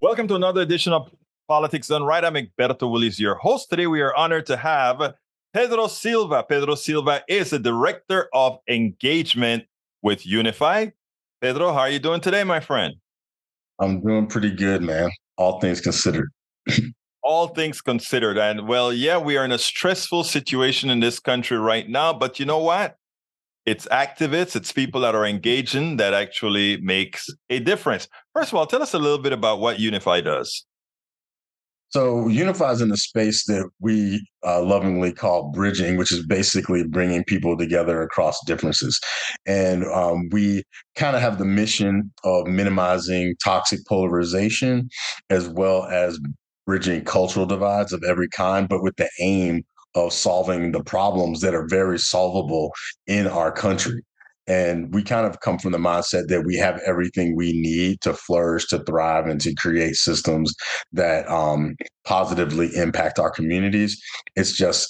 Welcome to another edition of Politics Done Right. I'm Egberto Willis, your host. Today, we are honored to have Pedro Silva. Pedro Silva is the Director of Engagement with YOUnify. Pedro, how are you doing today, my friend? I'm doing pretty good, man. All things considered. All things considered. And well, yeah, we are in a stressful situation in this country right now, but you know what? It's activists, it's people that are engaging that actually makes a difference. First of all, tell us a little bit about what YOUnify does. So YOUnify is in a space that we lovingly call bridging, which is basically bringing people together across differences. And we kind of have the mission of minimizing toxic polarization, as well as bridging cultural divides of every kind, but with the aim of solving the problems that are very solvable in our country. And we kind of come from the mindset that we have everything we need to flourish, to thrive, and to create systems that positively impact our communities. It's just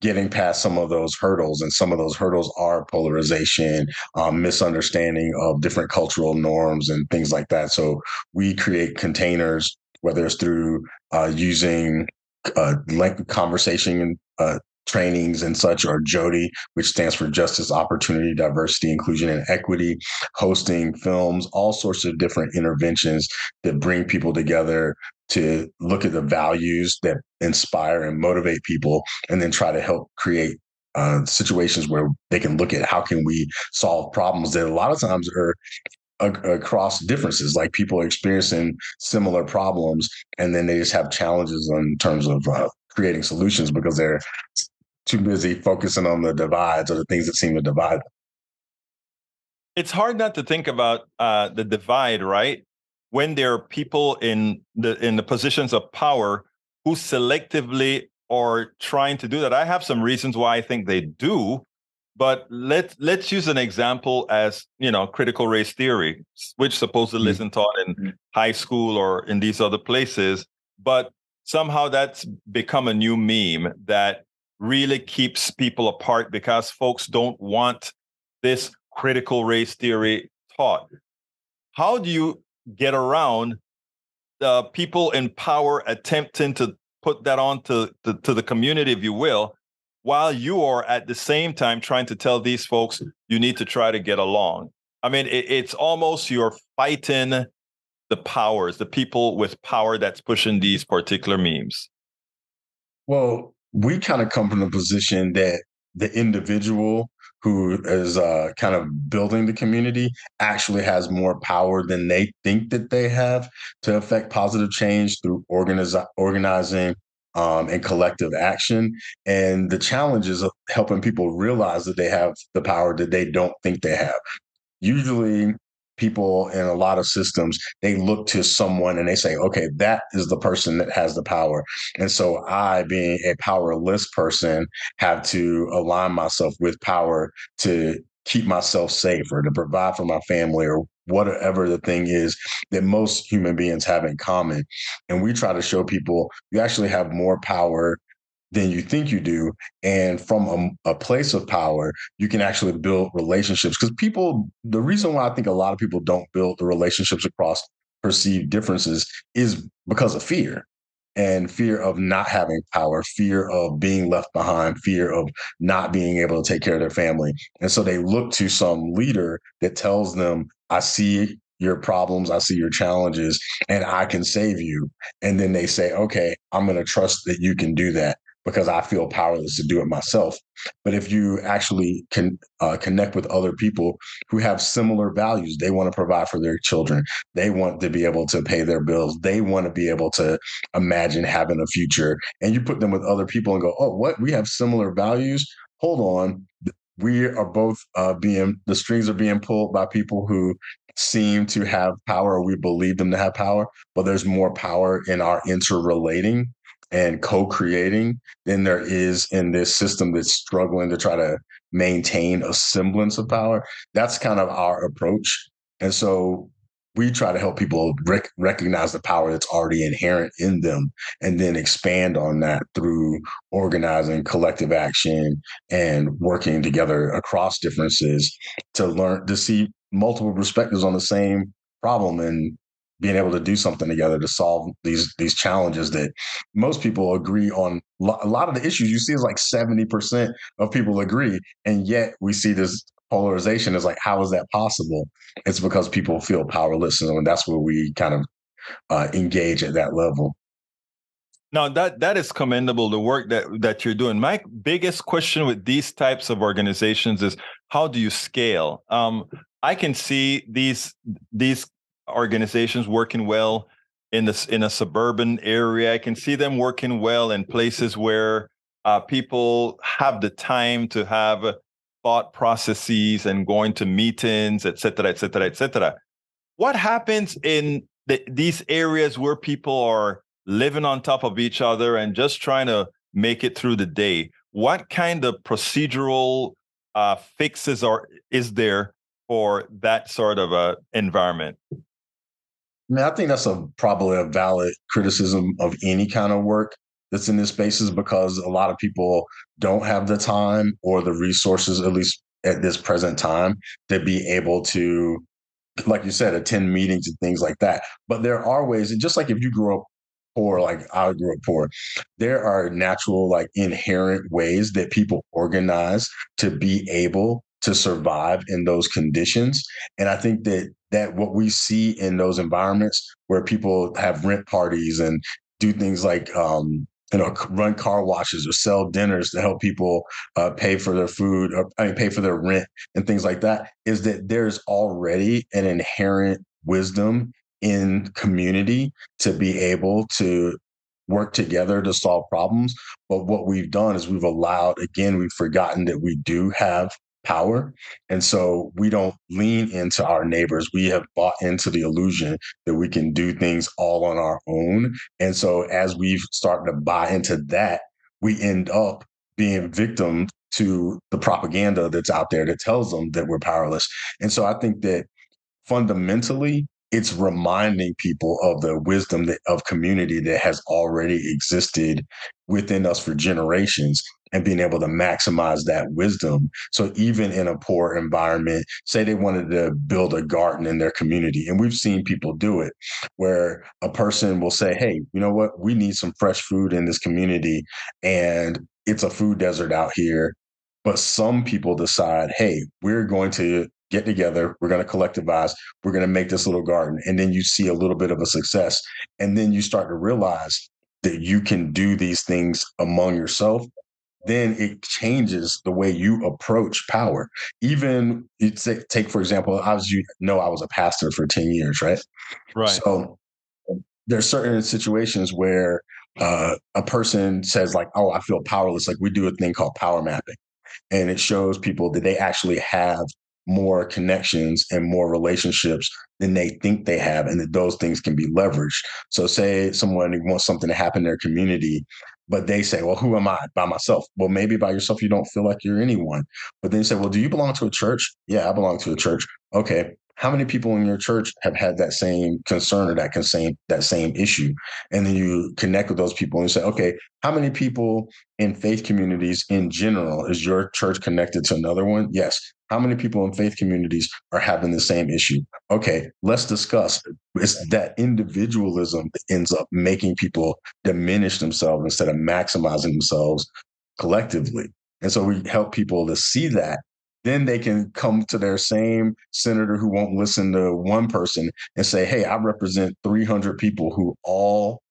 getting past some of those hurdles. And some of those hurdles are polarization, misunderstanding of different cultural norms, and things like that. So we create containers, whether it's through using length conversation trainings and such, or JODI, which stands for Justice, Opportunity, Diversity, Inclusion, and Equity, hosting films, all sorts of different interventions that bring people together to look at the values that inspire and motivate people, and then try to help create situations where they can look at how can we solve problems that a lot of times are across differences, like people are experiencing similar problems, and then they just have challenges in terms of creating solutions because they're too busy focusing on the divides or the things that seem to divide them. It's hard not to think about the divide, right? When there are people in the positions of power who selectively are trying to do that. I have some reasons why I think they do, but let's use an example as critical race theory, which supposedly Mm. isn't taught in high school or in these other places, but somehow that's become a new meme that really keeps people apart because folks don't want this critical race theory taught. How do you get around the people in power attempting to put that on to the community, if you will, while you are at the same time trying to tell these folks you need to try to get along? I mean, it's almost you're fighting the powers, the people with power that's pushing these particular memes. Well, we kind of come from the position that the individual who is kind of building the community actually has more power than they think that they have to affect positive change through organizing and collective action. And the challenge is of helping people realize that they have the power that they don't think they have. Usually people in a lot of systems, they look to someone and they say, okay, that is the person that has the power. And so I, being a powerless person, have to align myself with power to keep myself safe or to provide for my family or whatever the thing is that most human beings have in common. And we try to show people you actually have more power than you think you do. And from a place of power, you can actually build relationships. Because people, the reason why I think a lot of people don't build the relationships across perceived differences is because of fear, and fear of not having power, fear of being left behind, fear of not being able to take care of their family. And so they look to some leader that tells them, I see your problems, I see your challenges, and I can save you. And then they say, okay, I'm going to trust that you can do that because I feel powerless to do it myself. But if you actually can connect with other people who have similar values, they want to provide for their children, they want to be able to pay their bills, they want to be able to imagine having a future, and you put them with other people and go, oh, what? We have similar values? Hold on. We are both the strings are being pulled by people who seem to have power, or we believe them to have power, but there's more power in our interrelating and co-creating than there is in this system that's struggling to try to maintain a semblance of power. That's kind of our approach. And so we try to help people recognize the power that's already inherent in them, and then expand on that through organizing collective action and working together across differences to learn to see multiple perspectives on the same problem and being able to do something together to solve these challenges that most people agree on. A lot of the issues you see is like 70% of people agree, and yet we see this polarization. Is like, how is that possible? It's because people feel powerless, and that's where we kind of engage at that level. Now that is commendable, the work that you're doing. My biggest question with these types of organizations is, how do you scale? I can see these organizations working well in a suburban area. I can see them working well in places where people have the time to have thought processes and going to meetings, et cetera, et cetera, et cetera. What happens in these areas where people are living on top of each other and just trying to make it through the day? What kind of procedural fixes is there for that sort of environment? I mean, I think that's probably a valid criticism of any kind of work that's in this spaces, because a lot of people don't have the time or the resources, at least at this present time, to be able to, like you said, attend meetings and things like that. But there are ways, and just like if you grew up poor, like I grew up poor, there are natural, like inherent ways that people organize to be able to survive in those conditions. And I think that what we see in those environments where people have rent parties and do things like run car washes or sell dinners to help people pay for their food, or I mean, pay for their rent and things like that, is that there's already an inherent wisdom in community to be able to work together to solve problems. But what we've done is we've forgotten that we do have power. And so we don't lean into our neighbors. We have bought into the illusion that we can do things all on our own. And so as we've started to buy into that, we end up being victim to the propaganda that's out there that tells them that we're powerless. And so I think that fundamentally, it's reminding people of the wisdom of community that has already existed within us for generations, and being able to maximize that wisdom. So even in a poor environment, say they wanted to build a garden in their community, and we've seen people do it, where a person will say, hey, you know what? We need some fresh food in this community, and it's a food desert out here. But some people decide, hey, we're going to get together, we're going to collectivize, we're going to make this little garden. And then you see a little bit of a success. And then you start to realize that you can do these things among yourself. Then it changes the way you approach power. Even take, for example, I was a pastor for 10 years, right? Right. So there's certain situations where a person says like, oh, I feel powerless. Like we do a thing called power mapping, and it shows people that they actually have more connections and more relationships than they think they have, and that those things can be leveraged. So say someone wants something to happen in their community, but they say, well, who am I? By myself. Well, maybe by yourself you don't feel like you're anyone. But then you say, well, do you belong to a church? Yeah, I belong to a church. Okay, how many people in your church have had that same concern or that same issue? And then you connect with those people and say, okay, how many people in faith communities in general is your church connected to another one? Yes. How many people in faith communities are having the same issue? Okay, let's discuss. It's that individualism that ends up making people diminish themselves instead of maximizing themselves collectively. And so we help people to see that. Then they can come to their same senator who won't listen to one person and say, hey, I represent 300 people who all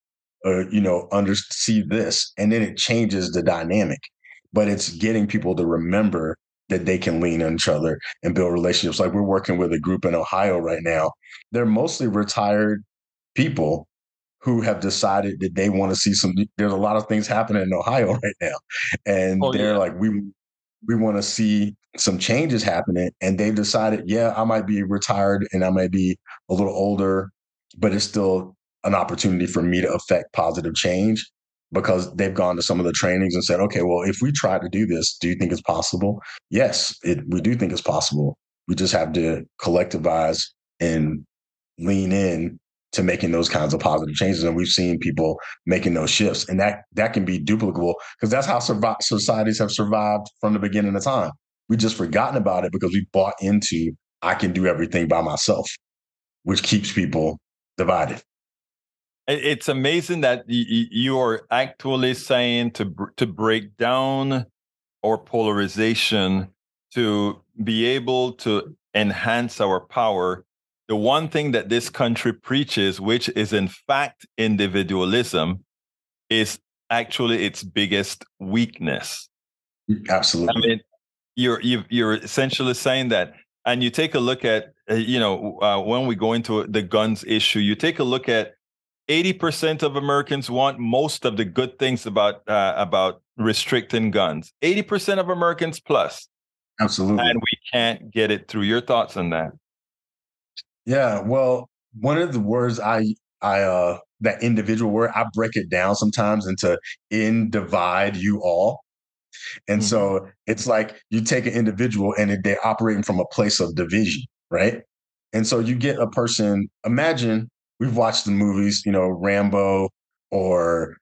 see this. And then it changes the dynamic. But it's getting people to remember that they can lean on each other and build relationships. Like we're working with a group in Ohio right now. They're mostly retired people who have decided that they want to see there's a lot of things happening in Ohio right now. And Oh they're yeah. like, we want to see some changes happening. And they've decided, yeah, I might be retired and I might be a little older, but it's still an opportunity for me to affect positive change, because they've gone to some of the trainings and said, okay, well, if we try to do this, do you think it's possible? Yes, we do think it's possible. We just have to collectivize and lean in to making those kinds of positive changes. And we've seen people making those shifts, and that can be duplicable, because that's how societies have survived from the beginning of time. We just forgotten about it because we bought into, I can do everything by myself, which keeps people divided. It's amazing that you are actually saying to break down our polarization to be able to enhance our power. The one thing that this country preaches, which is in fact individualism, is actually its biggest weakness. I Absolutely. mean, you're essentially saying that, and you take a look at when we go into the guns issue, you take a look at 80% of Americans want most of the good things about restricting guns. 80% of Americans plus, Absolutely. and we can't get it through. Your thoughts on that? Yeah. Well, one of the words that individual word, I break it down sometimes into in, divide, you all. And Mhm. so it's like you take an individual and they're operating from a place of division, right? And so you get a person, imagine we've watched the movies, Rambo or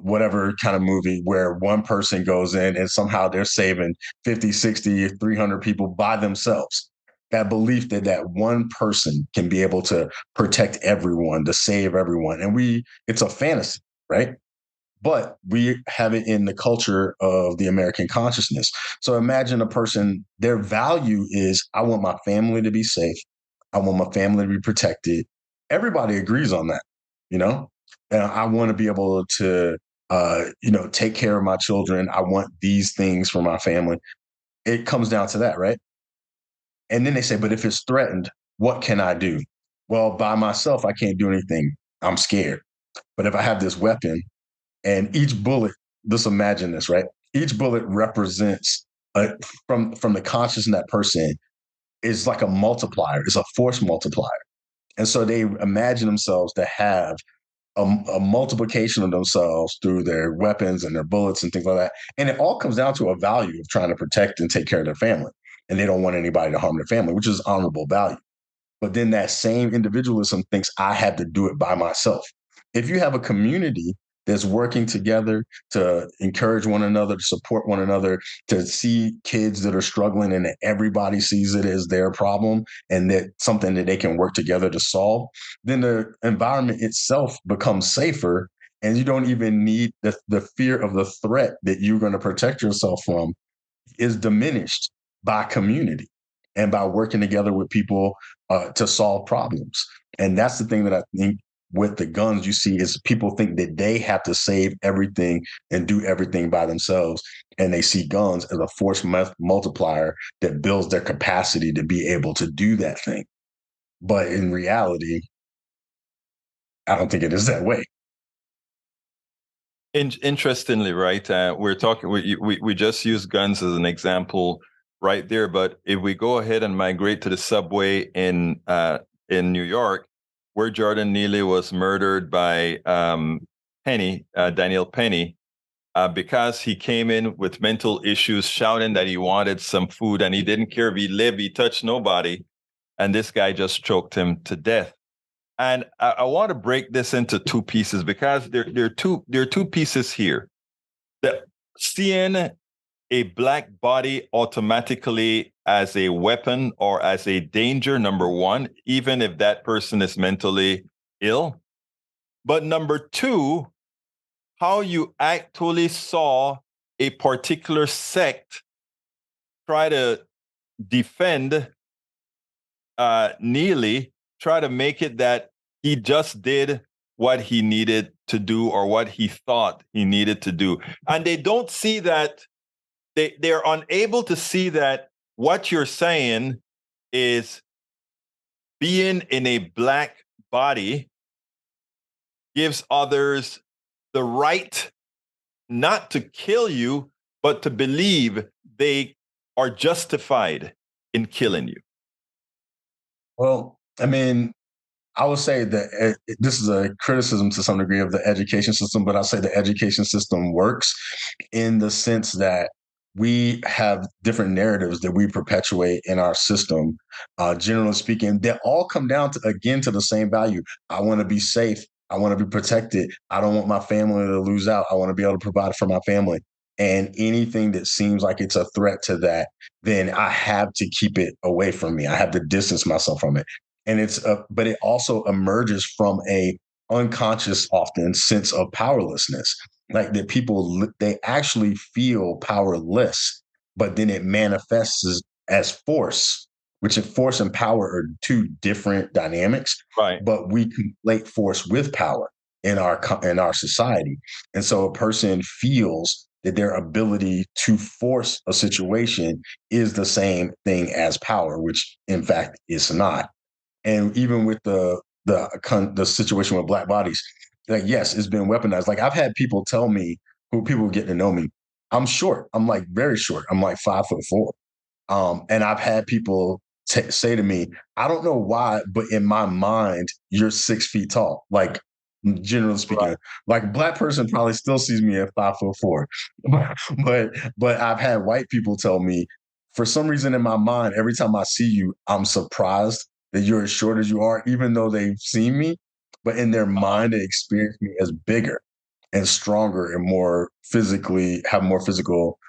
whatever kind of movie where one person goes in and somehow they're saving 50, 60, 300 people by themselves. That belief that that one person can be able to protect everyone, to save everyone. And it's a fantasy, right? But we have it in the culture of the American consciousness. So imagine a person, their value is I want my family to be safe. I want my family to be protected. Everybody agrees on that, you know? And I want to be able to, take care of my children. I want these things for my family. It comes down to that, right? And then they say, but if it's threatened, what can I do? Well, by myself, I can't do anything. I'm scared. But if I have this weapon, and each bullet, just imagine this, right? Each bullet represents from the consciousness of that person is like a multiplier, it's a force multiplier. And so they imagine themselves to have a multiplication of themselves through their weapons and their bullets and things like that. And it all comes down to a value of trying to protect and take care of their family. And they don't want anybody to harm their family, which is honorable value. But then that same individualism thinks I have to do it by myself. If you have a community that's working together to encourage one another, to support one another, to see kids that are struggling and that everybody sees it as their problem and that something that they can work together to solve, then the environment itself becomes safer. And you don't even need the fear of the threat that you're going to protect yourself from is diminished by community and by working together with people to solve problems. And that's the thing that I think with the guns you see is people think that they have to save everything and do everything by themselves. And they see guns as a force multiplier that builds their capacity to be able to do that thing. But in reality, I don't think it is that way. Interestingly, right? We're talking. We just use guns as an example right there. But if we go ahead and migrate to the subway in New York, where Jordan Neely was murdered by Daniel Penny, because he came in with mental issues, shouting that he wanted some food and he didn't care if he lived, he touched nobody, and this guy just choked him to death. And I want to break this into two pieces because there are two pieces here. The seeing a black body automatically as a weapon or as a danger, number one, even if that person is mentally ill. But number two, how you actually saw a particular sect try to defend Neely, try to make it that he just did what he needed to do or what he thought he needed to do. And they don't see that, they're unable to see that what you're saying is being in a black body gives others the right not to kill you, but to believe they are justified in killing you. Well, I mean, I would say that this is a criticism to some degree of the education system, but I'll say the education system works in the sense that we have different narratives that we perpetuate in our system. Generally speaking, they all come down to again to the same value. I want to be safe. I want to be protected. I don't want my family to lose out. I want to be able to provide for my family. And anything that seems like it's a threat to that, then I have to keep it away from me. I have to distance myself from it. And but it also emerges from a unconscious, often sense of powerlessness. Like that people, they actually feel powerless, but then it manifests as force, which is force and power are two different dynamics, Right. but we conflate force with power in our society. And so a person feels that their ability to force a situation is the same thing as power, which in fact is not. And even with the situation with black bodies, like yes, it's been weaponized. Like I've had people tell me, who people get to know me, I'm short. I'm like very short. I'm like 5'4". And I've had people say to me, I don't know why, but in my mind, you're 6 feet tall. Like generally Right. speaking, like a black person probably still sees me at 5'4". But I've had white people tell me, for some reason in my mind, every time I see you, I'm surprised that you're as short as you are, even though they've seen me. But in their mind, they experience me as bigger and stronger and more physically, have more physical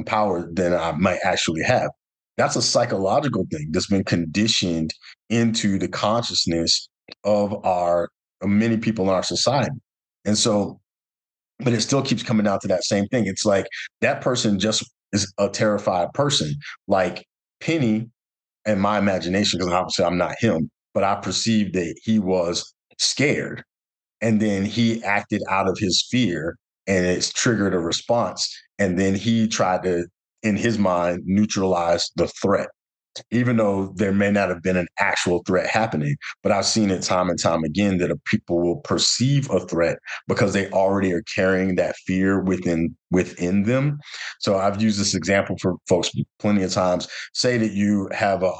power than I might actually have. That's a psychological thing that's been conditioned into the consciousness of our many people in our society. And so, but it still keeps coming down to that same thing. It's like that person just is a terrified person. Like Penny, in my imagination, because obviously I'm not him, but I perceived that he was scared. And then he acted out of his fear and it's triggered a response. And then he tried to, in his mind, neutralize the threat, even though there may not have been an actual threat happening. But I've seen it time and time again that people will perceive a threat because they already are carrying that fear within them. So I've used this example for folks plenty of times. Say that you have a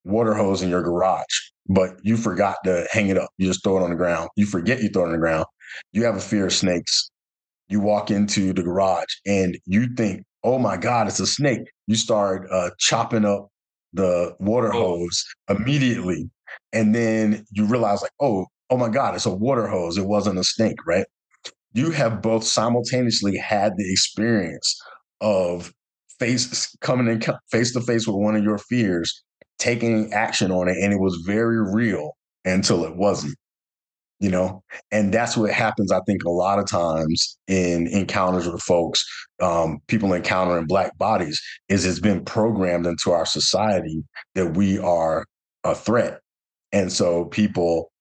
water hose in your garage, but you forgot to hang it up. You just throw it on the ground. You forget you throw it on the ground. You have a fear of snakes. You walk into the garage and you think, oh my God, it's a snake. You start chopping up the water Oh, hose immediately. And then you realize, like, oh my God, it's a water hose. It wasn't a snake, right? You have both simultaneously had the experience of coming in face to face with one of your fears, taking action on it, and it was very real until it wasn't, you know. And that's what happens, I think, a lot of times in encounters with folks, people encountering black bodies, is it's been programmed into our society that we are a threat. And so people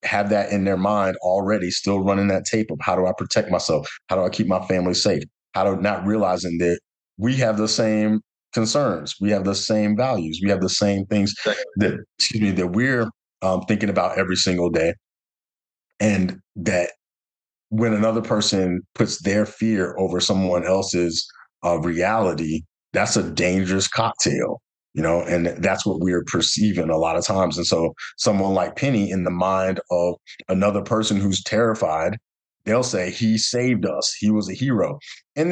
have that in their mind already, still running that tape of how do I protect myself, how do I keep my family safe, how do, not realizing that we have the same concerns, we have the same values, we have the same things that, excuse me, that we're thinking about every single day. And that when another person puts their fear over someone else's reality, that's a dangerous cocktail, you know, and that's what we're perceiving a lot of times. And so, someone like Penny, in the mind of another person who's terrified, they'll say, he saved us, he was a hero. And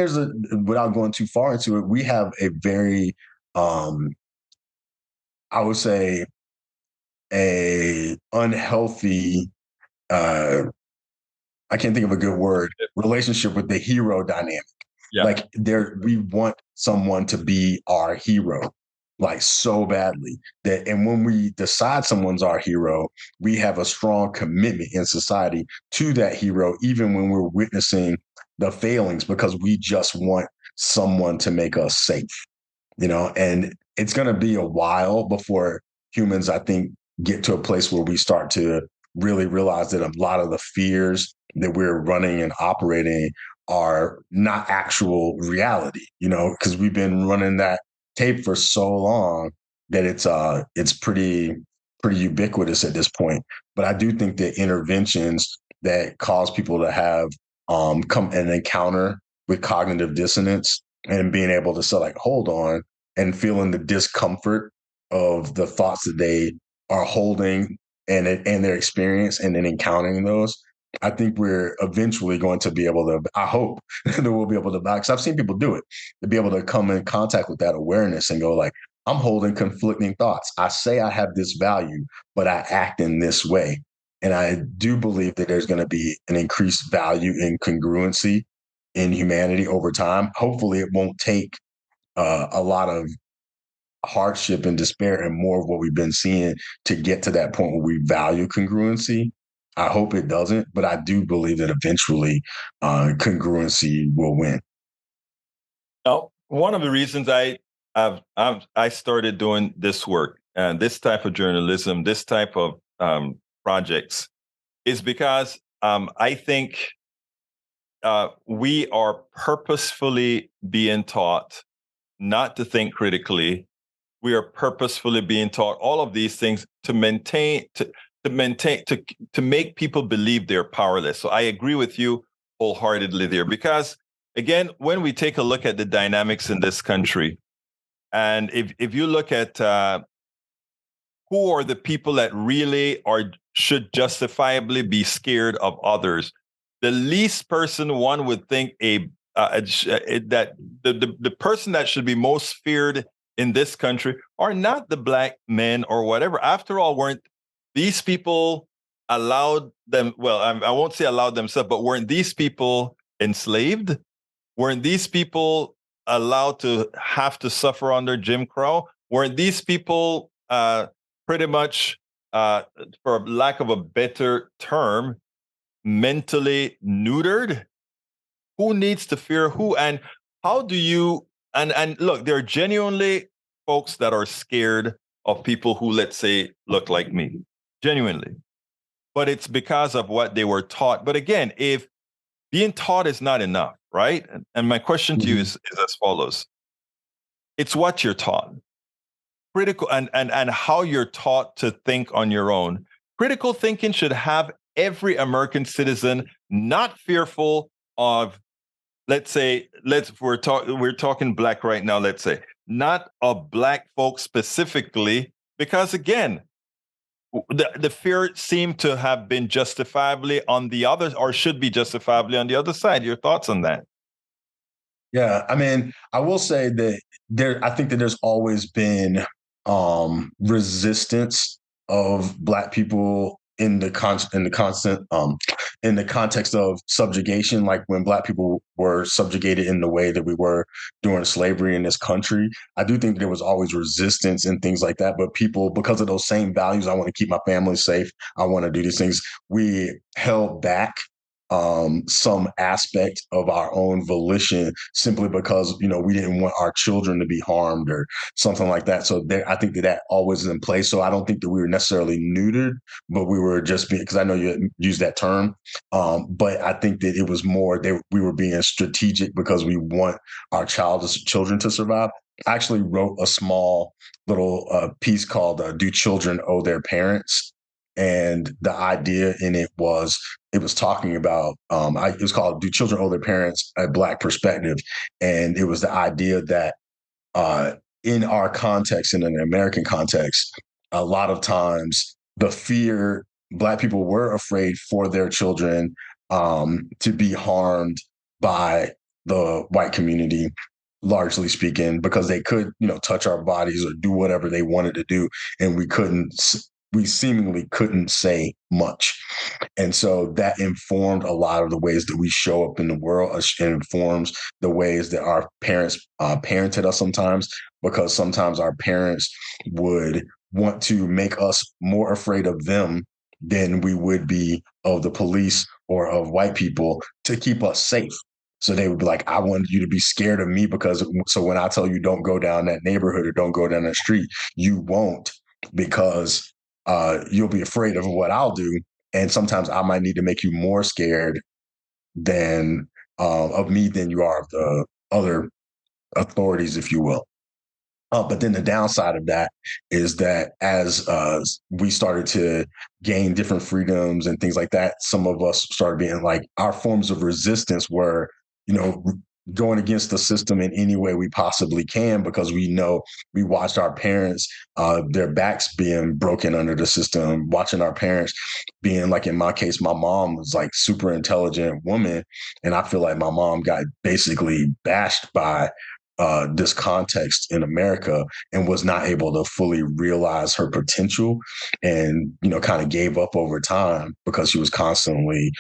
without going too far into it, we have a very, I would say, a unhealthy, uh, I can't think of a good word, relationship with the hero dynamic. yeah. Like we want someone to be our hero, like so badly that, and when we decide someone's our hero, we have a strong commitment in society to that hero, even when we're witnessing the failings, because we just want someone to make us safe, you know. And it's going to be a while before humans, I think, get to a place where we start to really realize that a lot of the fears that we're running and operating are not actual reality, you know, because we've been running that tape for so long that it's pretty ubiquitous at this point. But I do think that interventions that cause people to have come an encounter with cognitive dissonance and being able to say, like, hold on, and feeling the discomfort of the thoughts that they are holding and their experience, and then encountering those, I think we're eventually going to be able to, I hope that we'll be able to, because I've seen people do it, to be able to come in contact with that awareness and go like, I'm holding conflicting thoughts. I say I have this value, but I act in this way. And I do believe that there's going to be an increased value in congruency in humanity over time. Hopefully it won't take a lot of hardship and despair and more of what we've been seeing to get to that point where we value congruency. I hope it doesn't, but I do believe that eventually congruency will win. Now, one of the reasons I started doing this work and this type of journalism, this type of projects, is because I think we are purposefully being taught not to think critically. We are purposefully being taught all of these things to make people believe they're powerless. So I agree with you wholeheartedly there, because again, when we take a look at the dynamics in this country, and if you look at who are the people that really should justifiably be scared of others, the least person one would think that the person that should be most feared in this country are not the black men or whatever. After all, weren't these people allowed them? Well, I won't say allowed themselves, but weren't these people enslaved? Weren't these people allowed to have to suffer under Jim Crow? Weren't these people pretty much, for lack of a better term, mentally neutered? Who needs to fear who? And how do you, and look, there are genuinely folks that are scared of people who, let's say, look like me, genuinely. But it's because of what they were taught. But again, if being taught is not enough, right? And my question to you is as follows. It's what you're taught. Critical and how you're taught to think on your own. Critical thinking should have every American citizen not fearful of, let's say, we're talking black right now, let's say, not of black folks specifically, because again, the fear seemed to have been justifiably on the other, or should be justifiably on the other side. Your thoughts on that? Yeah, I mean, I will say that I think that there's always been resistance of Black people in the context of subjugation, like when Black people were subjugated in the way that we were during slavery in this country. I do think there was always resistance and things like that, but people, because of those same values, I want to keep my family safe, I want to do these things, we held back some aspect of our own volition simply because we didn't want our children to be harmed or something like that. So I think that always is in place. So I don't think that we were necessarily neutered, but we were just being, because I know you used that term, but I think that it was more we were being strategic because we want our children to survive. I actually wrote a small little piece called "Do Children Owe Their Parents?" And the idea in it was talking about it was called "Do Children Owe Their Parents? A Black Perspective," and it was the idea that in our context, in an American context, a lot of times the fear Black people were afraid for their children to be harmed by the white community, largely speaking, because they could touch our bodies or do whatever they wanted to do, and we seemingly couldn't say much. And so that informed a lot of the ways that we show up in the world. It informs the ways that our parents parented us sometimes, because sometimes our parents would want to make us more afraid of them than we would be of the police or of white people to keep us safe. So they would be like, I want you to be scared of me so when I tell you don't go down that neighborhood or don't go down that street, you won't, because you'll be afraid of what I'll do. And sometimes I might need to make you more scared than of me than you are of the other authorities, if you will. But then the downside of that is that as we started to gain different freedoms and things like that, some of us started being like, our forms of resistance were, going against the system in any way we possibly can, because we watched our parents, their backs being broken under the system, watching our parents being, like in my case, my mom was like super intelligent woman. And I feel like my mom got basically bashed by this context in America and was not able to fully realize her potential, and kind of gave up over time because she was constantly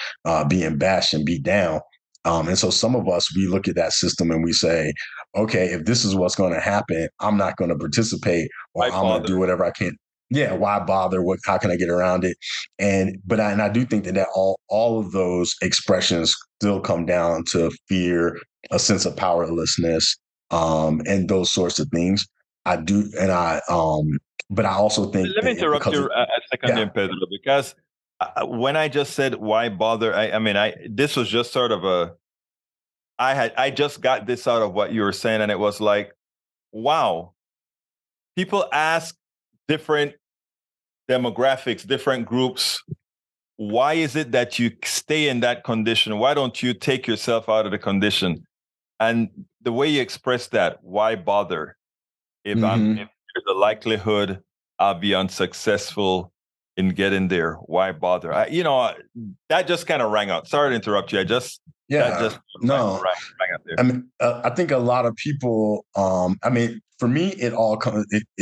being bashed and beat down. And so some of us, we look at that system and we say, okay, if this is what's going to happen, I'm not going to participate, or Why I'm going to do bother? whatever I can. Yeah, why bother? What? How can I get around it? And I do think that all of those expressions still come down to fear, a sense of powerlessness, and those sorts of things. I do, and but I also think Let me that interrupt because you of, a second, yeah, then, Pedro, because when I just said why bother, I mean, this was just sort of I just got this out of what you were saying, and it was like, wow, people ask different demographics, different groups, why is it that you stay in that condition? Why don't you take yourself out of the condition? And the way you express that, why bother? If hmm there's a likelihood I'll be unsuccessful in getting there, why bother? That just kind of rang out. Sorry to interrupt you. That yeah, just no. rang out there. I mean, I think a lot of people. I mean, for me, it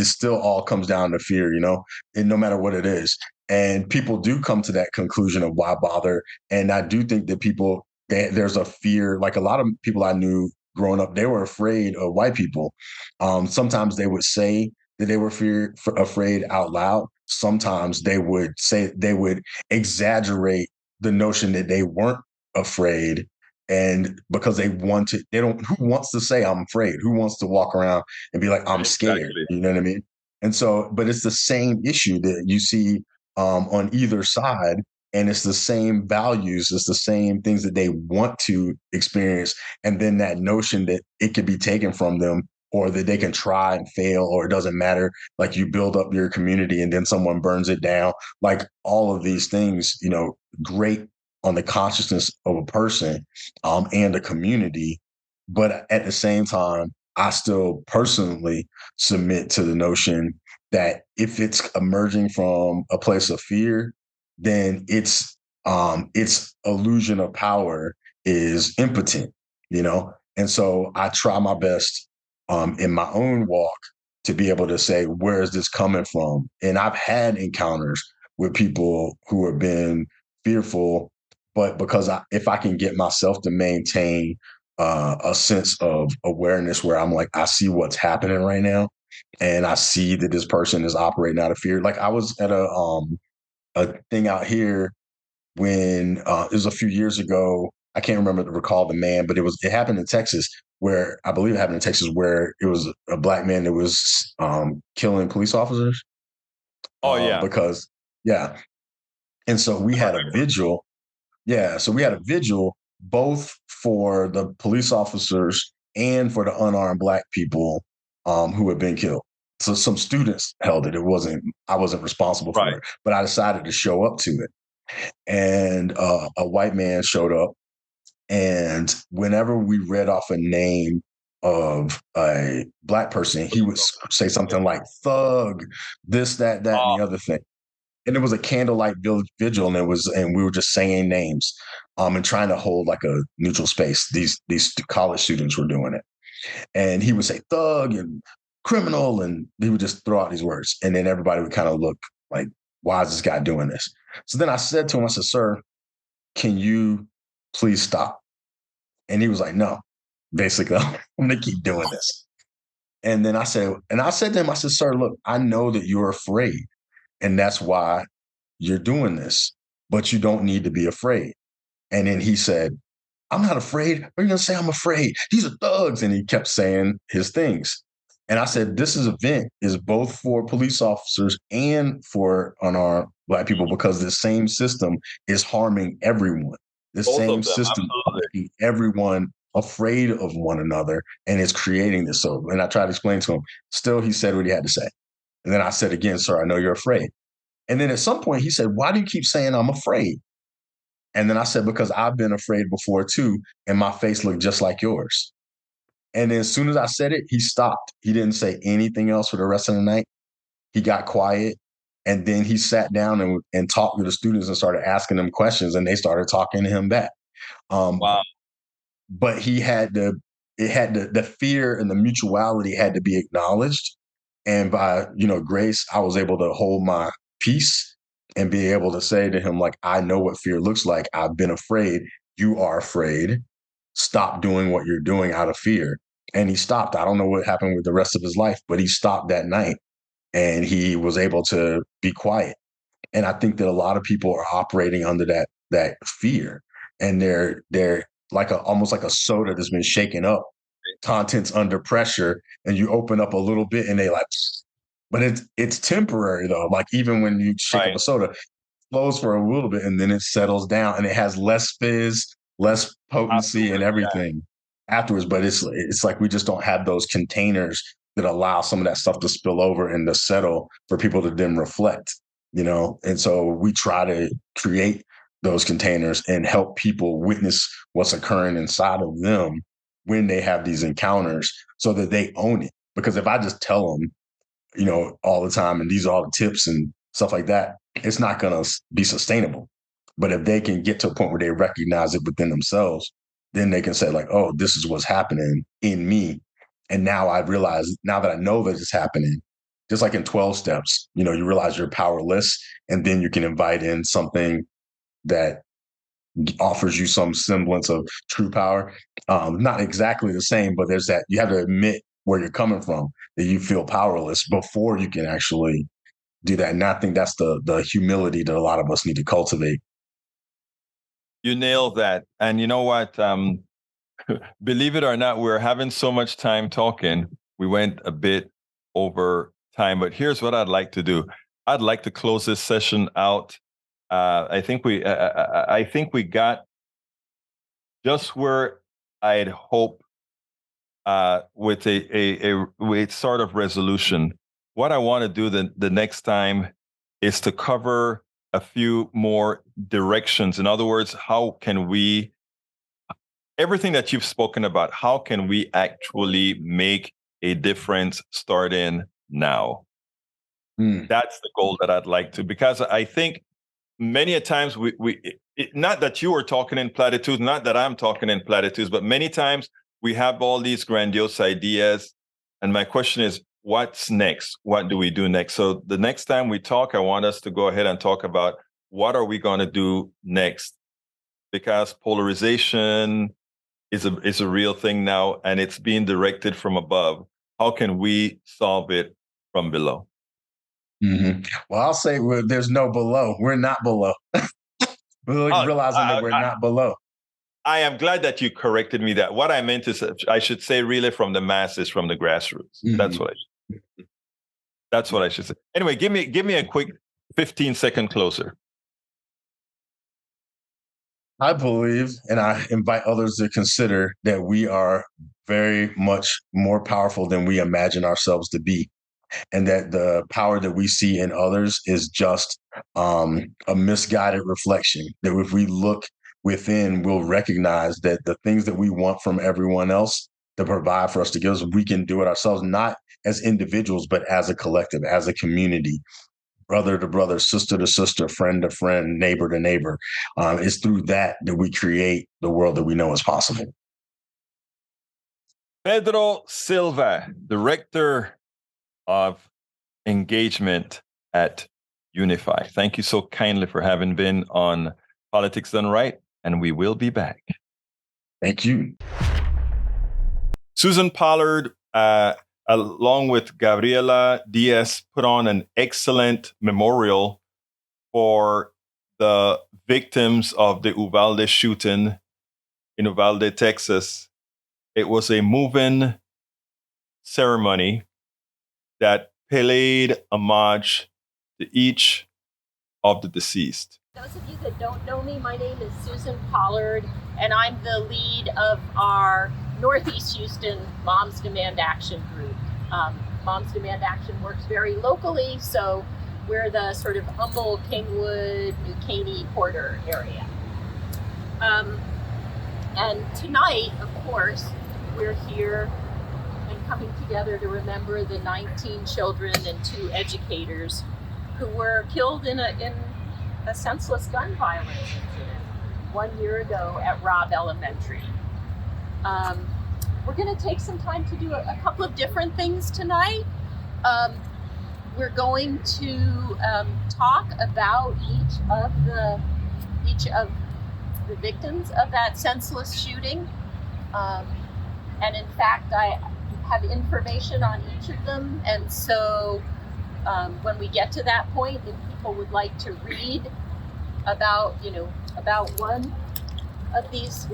still all comes down to fear, and no matter what it is, and people do come to that conclusion of why bother. And I do think that there's a fear. Like a lot of people I knew growing up, they were afraid of white people. Sometimes they would say that they were afraid out loud. Sometimes they would exaggerate the notion that they weren't afraid, and because they don't, who wants to say I'm afraid, who wants to walk around and be like I'm scared, Exactly. you know what I mean? And so, but it's the same issue that you see on either side, and it's the same values, it's the same things that they want to experience, and then that notion that it could be taken from them, or that they can try and fail, or it doesn't matter, like you build up your community and then someone burns it down, like all of these things, great on the consciousness of a person, and a community. But at the same time, I still personally submit to the notion that if it's emerging from a place of fear, then its illusion of power is impotent, And so I try my best in my own walk to be able to say, where is this coming from? And I've had encounters with people who have been fearful, but if I can get myself to maintain a sense of awareness where I'm like, I see what's happening right now, and I see that this person is operating out of fear. Like I was at a thing out here when it was a few years ago. I can't recall the man, but it happened in Texas, where I believe it happened in Texas, where it was a black man that was killing police officers, Oh yeah. because yeah. And so we had a vigil. Yeah, so we had a vigil both for the police officers and for the unarmed black people who had been killed. So some students held it. I wasn't responsible for Right. it, but I decided to show up to it. And a white man showed up, and whenever we read off a name of a black person, he would say something like thug, this, that, and the other thing. And it was a candlelight vigil, and we were just saying names, and trying to hold like a neutral space. These college students were doing it, and he would say thug and criminal, and he would just throw out these words, and then everybody would kind of look like, why is this guy doing this? So then I said to him, I said, sir, can you please stop? And he was like, no, basically, I'm gonna keep doing this. And I said to him, I said, sir, look, I know that you're afraid, and that's why you're doing this, but you don't need to be afraid. And then he said, I'm not afraid. What are you going to say? I'm afraid. These are thugs. And he kept saying his things. And I said, event is both for police officers and for unarmed black people, because the same system is harming everyone. The Both same of them, system is absolutely. making everyone afraid of one another, and it's creating this. So, and I tried to explain to him, still, he said what he had to say. And then I said again, sir, I know you're afraid. And then at some point he said, why do you keep saying I'm afraid? And then I said, because I've been afraid before too, and my face looked just like yours. And then as soon as I said it, he stopped. He didn't say anything else for the rest of the night. He got quiet. And then he sat down and talked with the students and started asking them questions, and they started talking to him back. Um, Wow. but the fear and the mutuality had to be acknowledged. And by, grace, I was able to hold my peace and be able to say to him, like, I know what fear looks like. I've been afraid. You are afraid. Stop doing what you're doing out of fear. and he stopped. I don't know what happened with the rest of his life, but he stopped that night and he was able to be quiet. And I think that a lot of people are operating under that fear, and they're like almost like a soda that's been shaken up, contents under pressure, and you open up a little bit and they like, but it's temporary though. Like even when you shake up a Right. soda, flows for a little bit and then it settles down and it has less fizz, less potency and Afterwards, yeah. everything afterwards. But it's like we just don't have those containers that allow some of that stuff to spill over and to settle for people to then reflect, And so we try to create those containers and help people witness what's occurring inside of them when they have these encounters so that they own it. Because if I just tell them, all the time, and these are all the tips and stuff like that, it's not going to be sustainable. But if they can get to a point where they recognize it within themselves, then they can say like, oh, this is what's happening in me. And now I realize, now that I know that it's happening, just like in 12 steps, you realize you're powerless, and then you can invite in something that offers you some semblance of true power. Not exactly the same, but there's that you have to admit where you're coming from, that you feel powerless before you can actually do that. And I think that's the humility that a lot of us need to cultivate. You nailed that. And you know what? Believe it or not, we're having so much time talking. We went a bit over time, but here's what I'd like to do. I'd like to close this session out. I think we got just where I'd hope with with sort of resolution. What I want to do the next time is to cover a few more directions. In other words, how can we, everything that you've spoken about, how can we actually make a difference starting now? That's the goal that I'd like to, because I think many a times not that you are talking in platitudes, not that I'm talking in platitudes, but many times we have all these grandiose ideas. And my question is, what's next? What do we do next? So the next time we talk, I want us to go ahead and talk about what are we going to do next? Because polarization is a real thing now, and it's being directed from above. How can we solve it from below? Mm-hmm. Well, I'll say there's no below. We're not below. We're like realizing that we're not below. I am glad that you corrected me. That what I meant is I should say really from the masses, from the grassroots. Mm-hmm. That's what I should say. Anyway, give me a quick 15-second closer. I believe, and I invite others to consider, that we are very much more powerful than we imagine ourselves to be, and that the power that we see in others is just a misguided reflection. That if we look within, we'll recognize that the things that we want from everyone else to provide for us to give us, we can do it ourselves, not as individuals, but as a collective, as a community. Brother to brother, sister to sister, friend to friend, neighbor to neighbor. It's through that we create the world that we know is possible. Pedro Silva, Director of Engagement at YOUnify. Thank you so kindly for having been on Politics Done Right, and we will be back. Thank you. Susan Pollard, along with Gabriela Diaz, put on an excellent memorial for the victims of the Uvalde shooting in Uvalde, Texas. It was a moving ceremony that paid homage to each of the deceased. Those of you that don't know me, my name is Susan Pollard, and I'm the lead of our Northeast Houston Moms Demand Action group. Moms Demand Action works very locally, so we're the sort of Humboldt, Kingwood, New Caney, Porter area. And tonight, of course, we're here and coming together to remember the 19 children and 2 educators who were killed in a senseless gun violence incident 1 year ago at Robb Elementary. We're going to take some time to do a couple of different things tonight. We're going to talk about each of the victims of that senseless shooting. And in fact, I have information on each of them. And so when we get to that point, if people would like to read about one of these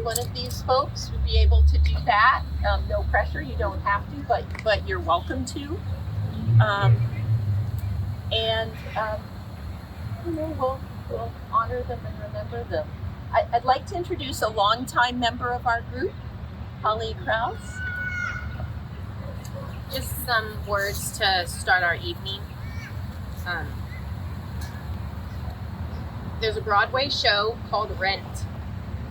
folks, would be able to do that. No pressure, you don't have to, but you're welcome to. We'll honor them and remember them. I'd like to introduce a longtime member of our group, Holly Krause. Just some words to start our evening. There's a Broadway show called Rent,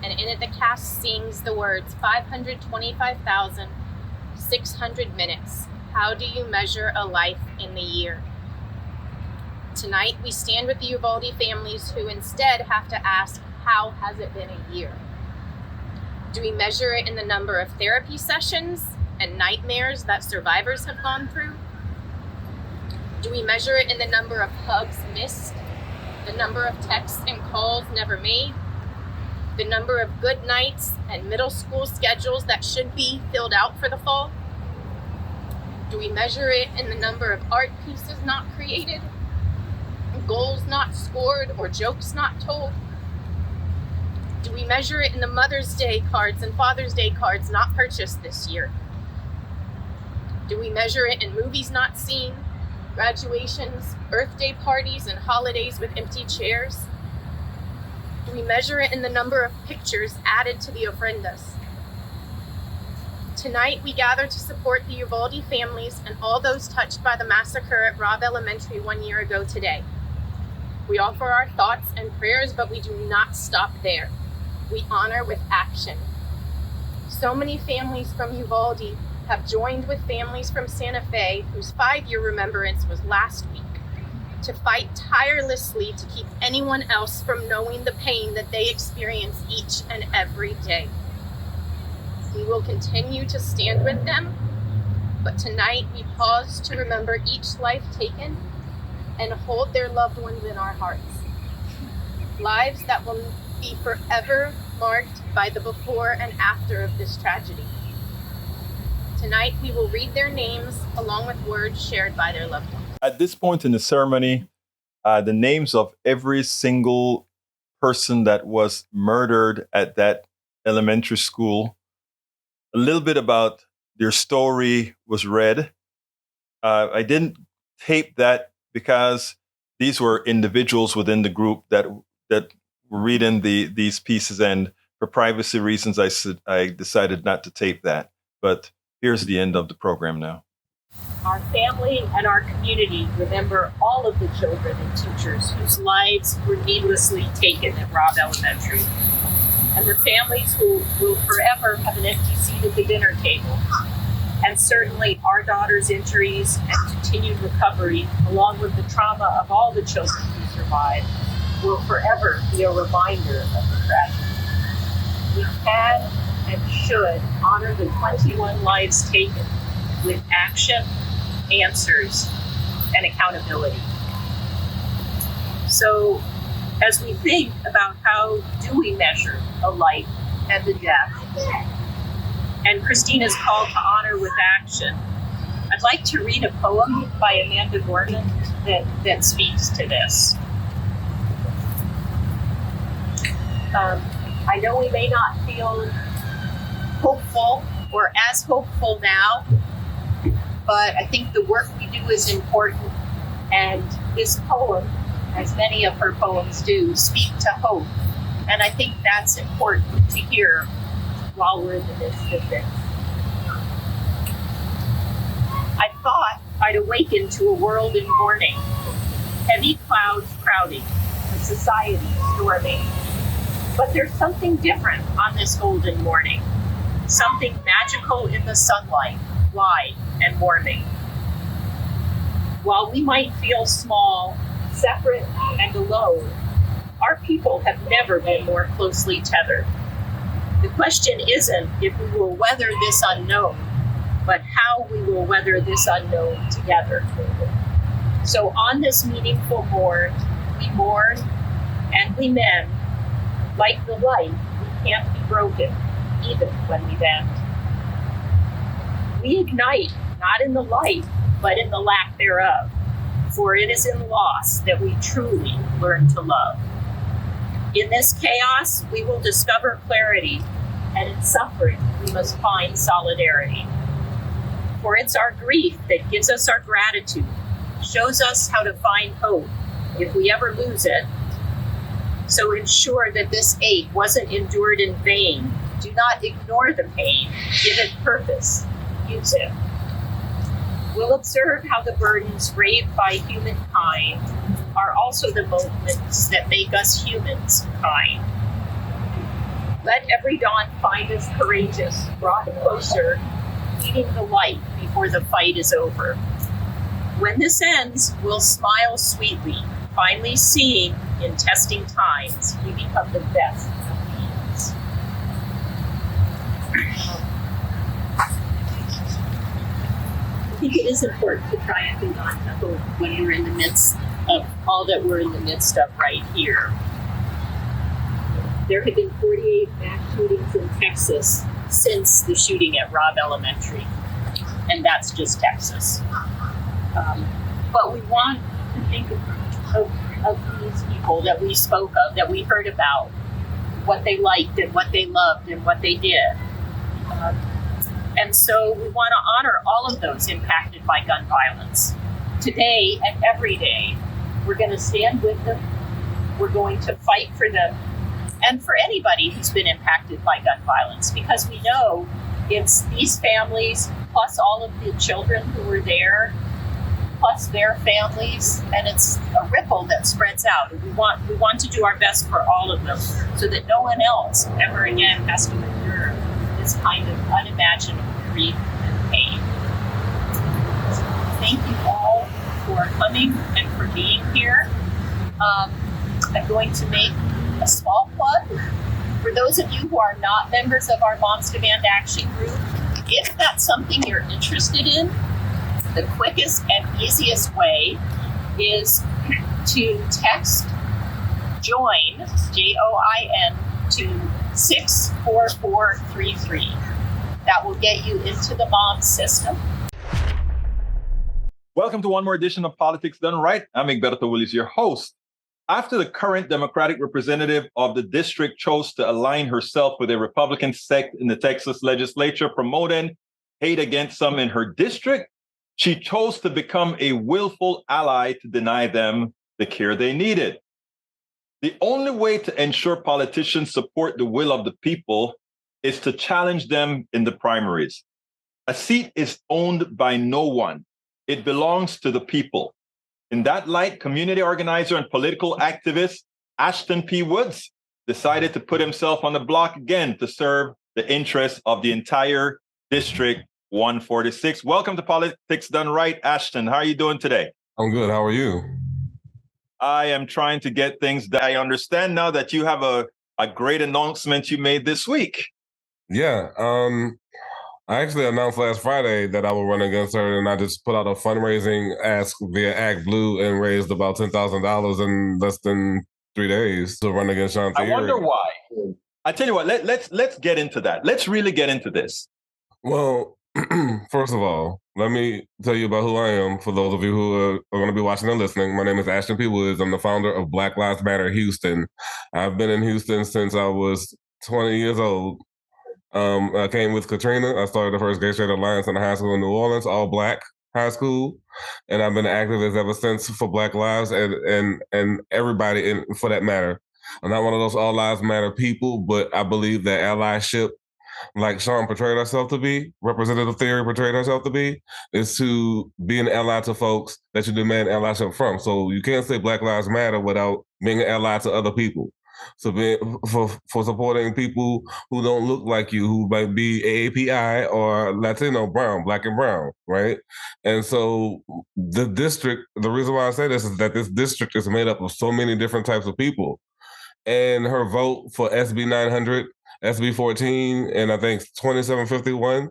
and in it the cast sings the words 525,600 minutes. How do you measure a life in the year? Tonight we stand with the Uvalde families who instead have to ask, how has it been a year? Do we measure it in the number of therapy sessions and nightmares that survivors have gone through? Do we measure it in the number of hugs missed, the number of texts and calls never made, the number of good nights and middle school schedules that should be filled out for the fall? Do we measure it in the number of art pieces not created, goals not scored, or jokes not told? Do we measure it in the Mother's Day cards and Father's Day cards not purchased this year? Do we measure it in movies not seen, graduations, birthday parties, and holidays with empty chairs? Do we measure it in the number of pictures added to the ofrendas? Tonight, we gather to support the Uvalde families and all those touched by the massacre at Robb Elementary 1 year ago today. We offer our thoughts and prayers, but we do not stop there. We honor with action. So many families from Uvalde have joined with families from Santa Fe, whose 5-year remembrance was last week, to fight tirelessly to keep anyone else from knowing the pain that they experience each and every day. We will continue to stand with them, but tonight we pause to remember each life taken and hold their loved ones in our hearts. Lives that will be forever marked by the before and after of this tragedy. Tonight we will read their names along with words shared by their loved ones. At this point in the ceremony, the names of every single person that was murdered at that elementary school, a little bit about their story was read. I didn't tape that because these were individuals within the group that were reading these pieces, and for privacy reasons, I decided not to tape that. But here's the end of the program now. Our family and our community remember all of the children and teachers whose lives were needlessly taken at Robb Elementary, and the families who will forever have an empty seat at the dinner table. And certainly our daughter's injuries and continued recovery, along with the trauma of all the children who survived, will forever be a reminder of the tragedy. We can and should honor the 21 lives taken with action, answers, and accountability. So as we think about how do we measure a life and the death, and Christina's call to honor with action, I'd like to read a poem by Amanda Gorman that speaks to this. I know we may not feel hopeful or as hopeful now, but I think the work we do is important, and this poem, as many of her poems do, speak to hope, and I think that's important to hear while we're in the midst of this. I thought I'd awaken to a world in mourning, heavy clouds crowding, a society storming. But there's something different on this golden morning, something magical in the sunlight, wide and warming. While we might feel small, separate, and alone, our people have never been more closely tethered. The question isn't if we will weather this unknown, but how we will weather this unknown together. So on this meaningful morn, we mourn and we mend. Like the light, we can't be broken, even when we bend. We ignite, not in the light, but in the lack thereof. For it is in loss that we truly learn to love. In this chaos, we will discover clarity, and in suffering, we must find solidarity. For it's our grief that gives us our gratitude, shows us how to find hope if we ever lose it. So ensure that this ache wasn't endured in vain. Do not ignore the pain. Give it purpose. Use it. We'll observe how the burdens braved by humankind are also the moments that make us humans kind. Let every dawn find us courageous, brought closer, heeding the light before the fight is over. When this ends, we'll smile sweetly, finally seeing in testing times we become the best of beings. I think it is important to try and hold on to hope when we're in the midst of all that we're in the midst of right here. There have been 48 mass shootings in Texas since the shooting at Robb Elementary, and that's just Texas. But we want to think of these people that we spoke of, that we heard about, what they liked and what they loved and what they did. And so we want to honor all of those impacted by gun violence. Today and every day, we're going to stand with them. We're going to fight for them and for anybody who's been impacted by gun violence, because we know it's these families plus all of the children who were there, plus their families, and it's a ripple that spreads out. And we want to do our best for all of them so that no one else ever again has to endure this kind of unimaginable grief and pain. Thank you all for coming and for being here. I'm going to make a small plug for those of you who are not members of our Moms Demand Action group. If that's something you're interested in, the quickest and easiest way is to text JOIN, JOIN, to 64433. That will get you into the mom system. Welcome to one more edition of Politics Done Right. I'm Pedro, your host. After the current Democratic representative of the district chose to align herself with a Republican sect in the Texas legislature promoting hate against some in her district, she chose to become a willful ally to deny them the care they needed. The only way to ensure politicians support the will of the people is to challenge them in the primaries. A seat is owned by no one. It belongs to the people. In that light, community organizer and political activist Ashton P. decided to put himself on the block again to serve the interests of the entire District 146. Welcome to Politics Done Right, Ashton. How are you doing today? I'm good. How are you? I am trying to get things done. I understand now that you have a great announcement you made this week. Yeah. I actually announced last Friday that I will run against her, and I just put out a fundraising ask via Act Blue and raised about $10,000 in less than 3 days to run against Shawn Thierry. I wonder why. I tell you what, let's get into that. Let's really get into this. Well, first of all, let me tell you about who I am for those of you who are going to be watching and listening. My name is Ashton P. I'm the founder of Black Lives Matter Houston. I've been in Houston since I was 20 years old. I came with Katrina. I started the first Gay Straight Alliance in a high school in New Orleans, all Black high school, and I've been an activist ever since for Black lives and everybody for that matter. I'm not one of those all lives matter people, but I believe that allyship, like Shawn portrayed herself to be, Representative Thierry portrayed herself to be, is to be an ally to folks that you demand allyship from. So you can't say Black Lives Matter without being an ally to other people. So for supporting people who don't look like you, who might be AAPI or Latino, brown, Black and brown, right? And so the district, the reason why I say this is that this district is made up of so many different types of people. And her vote for SB 900, SB 14, and I think 2751,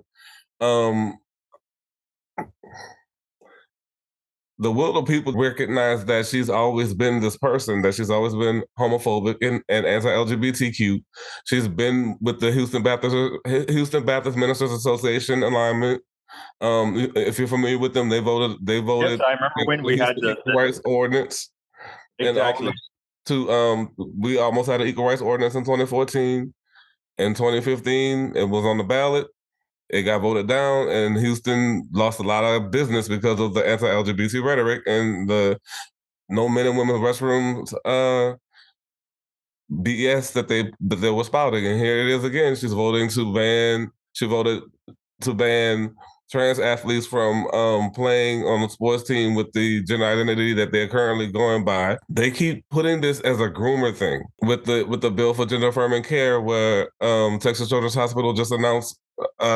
the will of people recognize that she's always been this person, that she's always been homophobic and anti-LGBTQ. She's been with the Houston Baptist Ministers Association alignment. If you're familiar with them, they voted. Yes, I remember when we had the equal rights ordinance. exactly. We almost had an equal rights ordinance in 2014. In 2015, it was on the ballot. It got voted down, and Houston lost a lot of business because of the anti-LGBT rhetoric and the no men and women's restrooms BS that they were spouting. And here it is again. She voted to ban trans athletes from playing on the sports team with the gender identity that they're currently going by. They keep putting this as a groomer thing with the bill for gender affirming care, where Texas Children's Hospital just announced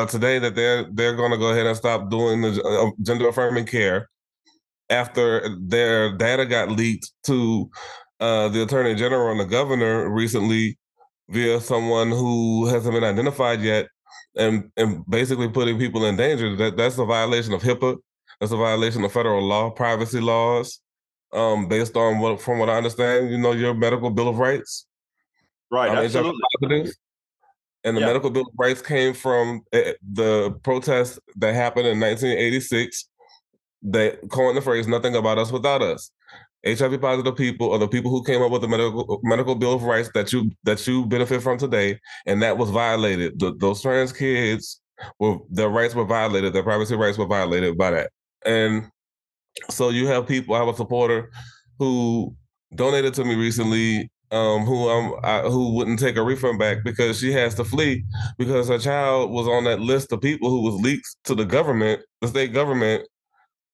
today that they're going to go ahead and stop doing the gender affirming care after their data got leaked to the Attorney General and the governor recently via someone who hasn't been identified yet, and basically putting people in danger. That's a violation of HIPAA. That's a violation of federal law, privacy laws, based on from what I understand, your medical bill of rights. Right, I'm HIV absolutely. positive, and the medical bill of rights came from the protests that happened in 1986 that coined the phrase "nothing about us without us." HIV positive people are the people who came up with the medical bill of rights that you benefit from today, and that was violated. Those trans kids their rights were violated, their privacy rights were violated by that. And so you have people. I have a supporter who donated to me recently, who wouldn't take a refund back because she has to flee because her child was on that list of people who was leaked to the government, the state government,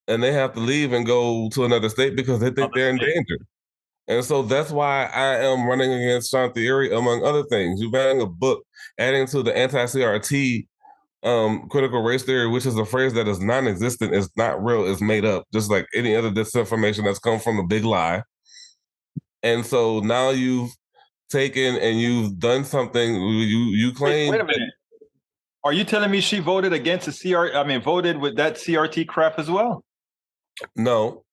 and they have to leave and go to another state because they think they're in danger. And so that's why I am running against Shawn Thierry, among other things. You're banning a book, adding to the anti-CRT critical race theory, which is a phrase that is non-existent, is not real, is made up, just like any other disinformation that's come from a big lie. And so now you've taken and you've done something. You claim. Wait a minute. Are you telling me she voted against voted with that CRT crap as well? No.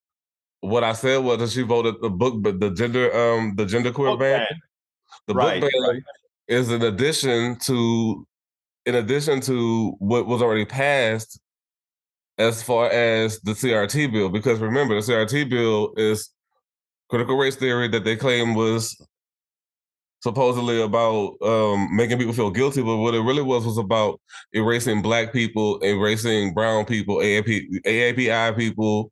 What I said was that she voted the gender queer ban. The book ban is in addition to what was already passed as far as the CRT bill. Because remember, the CRT bill is critical race theory that they claim was supposedly about making people feel guilty, but what it really was about erasing Black people, erasing brown people, AAPI people,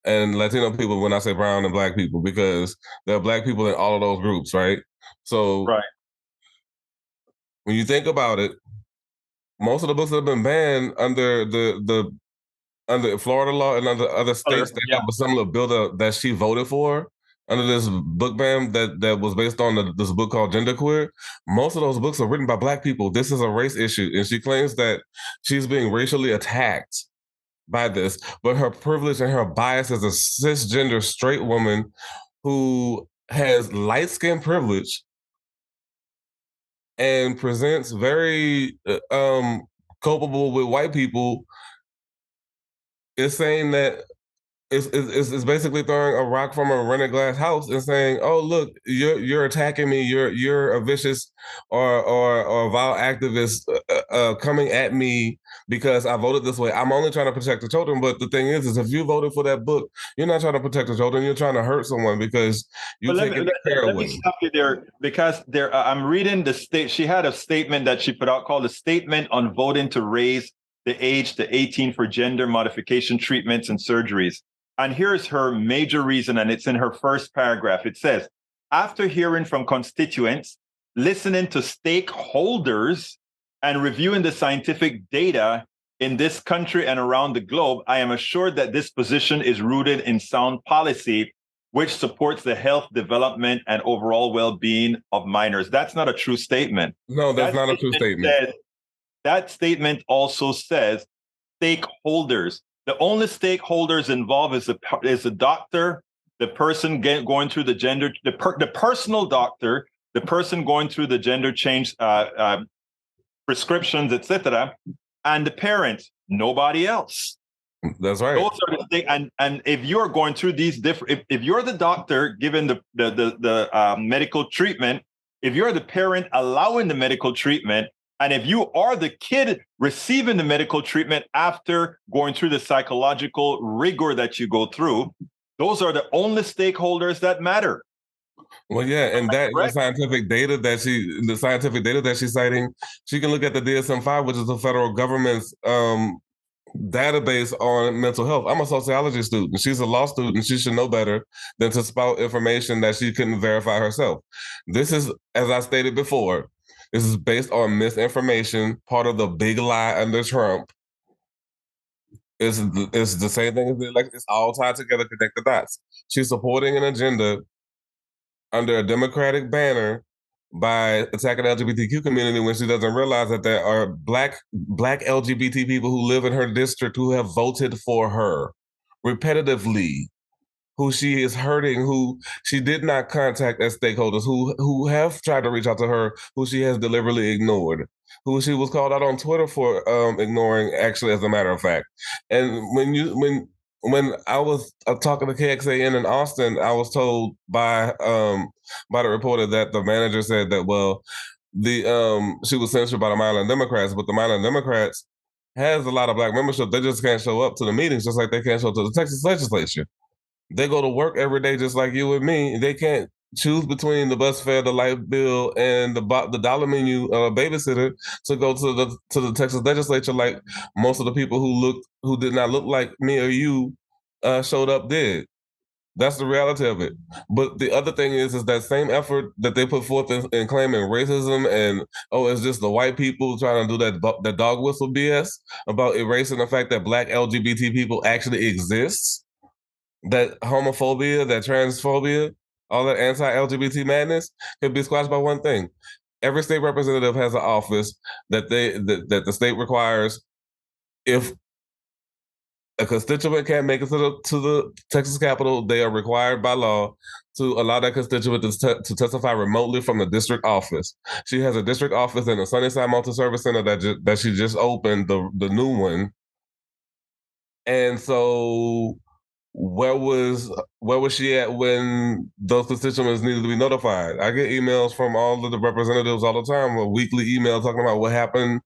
and Latino people. When I say brown and Black people, because there are Black people in all of those groups, right? So when you think about it, most of the books that have been banned under under Florida law and under other states that have a similar bill that she voted for, under this book ban that was based on this book called Genderqueer, most of those books are written by Black people. This is a race issue, and she claims that she's being racially attacked by this, but her privilege and her bias as a cisgender straight woman who has light skin privilege and presents very culpable with white people is saying that it's basically throwing a rock from a rented glass house and saying, "Oh, look, you're attacking me. You're a vicious or vile activist coming at me because I voted this way. I'm only trying to protect the children." But the thing is if you voted for that book, you're not trying to protect the children. You're trying to hurt someone because you take care of Let me stop you there because I'm reading the state. She had a statement that she put out called "A Statement on Voting to Raise the Age to 18 for Gender Modification Treatments and Surgeries." And here's her major reason, and it's in her first paragraph. It says, "After hearing from constituents, listening to stakeholders, and reviewing the scientific data in this country and around the globe, I am assured that this position is rooted in sound policy, which supports the health, development, and overall well-being of minors." That's not a true statement. No, that's not a true statement. That statement also says stakeholders. The only stakeholders involved is a doctor, the person going through the gender, the personal doctor, the person going through the gender change prescriptions, etc., and the parents. Nobody else. That's right. Those are the things. And if you're going through these different, if you're the doctor giving the medical treatment, if you're the parent allowing the medical treatment, And if you are the kid receiving the medical treatment after going through the psychological rigor that you go through, those are the only stakeholders that matter. Well, yeah, and that the scientific data that she's citing, she can look at the DSM-5, which is the federal government's database on mental health. I'm a sociology student. She's a law student. She should know better than to spout information that she couldn't verify herself. This is, as I stated before, this is based on misinformation, part of the big lie under Trump. It's the same thing as the election. It's all tied together, connect the dots. She's supporting an agenda under a Democratic banner by attacking the LGBTQ community when she doesn't realize that there are black LGBT people who live in her district who have voted for her repetitively, who she is hurting, who she did not contact as stakeholders, who have tried to reach out to her, who she has deliberately ignored, who she was called out on Twitter for ignoring, actually, as a matter of fact. And when I was talking to KXAN in Austin, I was told by the reporter that the manager said that, well, she was censored by the Maryland Democrats, but the Maryland Democrats has a lot of black membership. They just can't show up to the meetings, just like they can't show up to the Texas legislature. They go to work every day just like you and me. They can't choose between the bus fare, the light bill, and the dollar menu babysitter to go to the Texas legislature like most of the people who did not look like me or you showed up did. That's the reality of it. But the other thing is that same effort that they put forth in claiming racism and, it's just the white people trying to do that dog whistle BS about erasing the fact that black LGBT people actually exist, that homophobia, that transphobia, all that anti-LGBT madness could be squashed by one thing. Every state representative has an office that the state requires. If a constituent can't make it to the Texas Capitol, they are required by law to allow that constituent to testify remotely from the district office. She has a district office in the Sunnyside Multi-Service Center that she just opened, the new one. And so where was she at when those constituents needed to be notified? I get emails from all of the representatives all the time, a weekly email talking about what happened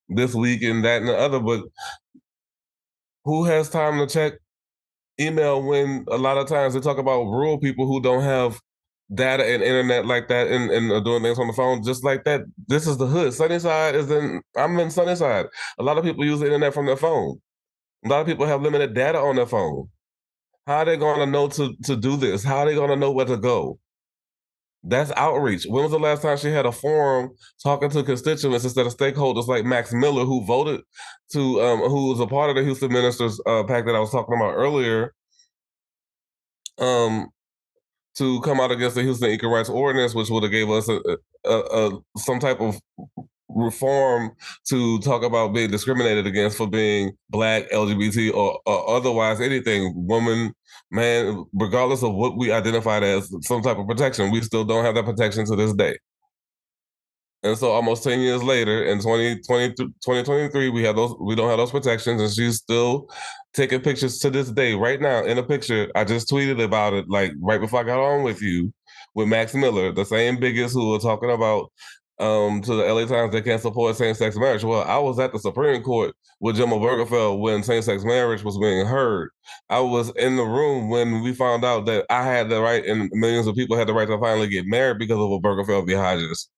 this week and that and the other, but who has time to check email when a lot of times they talk about rural people who don't have data and internet like that and are doing things on the phone just like that? This is the hood. I'm in Sunnyside. A lot of people use the internet from their phone. A lot of people have limited data on their phone. How are they going to know to do this? How are they going to know where to go? That's outreach. When was the last time she had a forum talking to constituents instead of stakeholders like Max Miller, who voted who was a part of the Houston Ministers pact that I was talking about earlier, to come out against the Houston Equal Rights Ordinance, which would have gave us some type of reform to talk about being discriminated against for being black, LGBT, or otherwise anything, woman, man, regardless of what we identified as some type of protection. We still don't have that protection to this day. And so almost 10 years later, in 2023, we don't have those protections, and she's still taking pictures to this day. Right now, in a picture, I just tweeted about it, like right before I got on with you, with Max Miller, the same bigots who were talking about to the LA Times they can't support same-sex marriage. Well, I was at the Supreme Court with Jim Obergefell when same-sex marriage was being heard. I was in the room when we found out that I had the right, and millions of people had the right to finally get married because of Obergefell v. Hodges.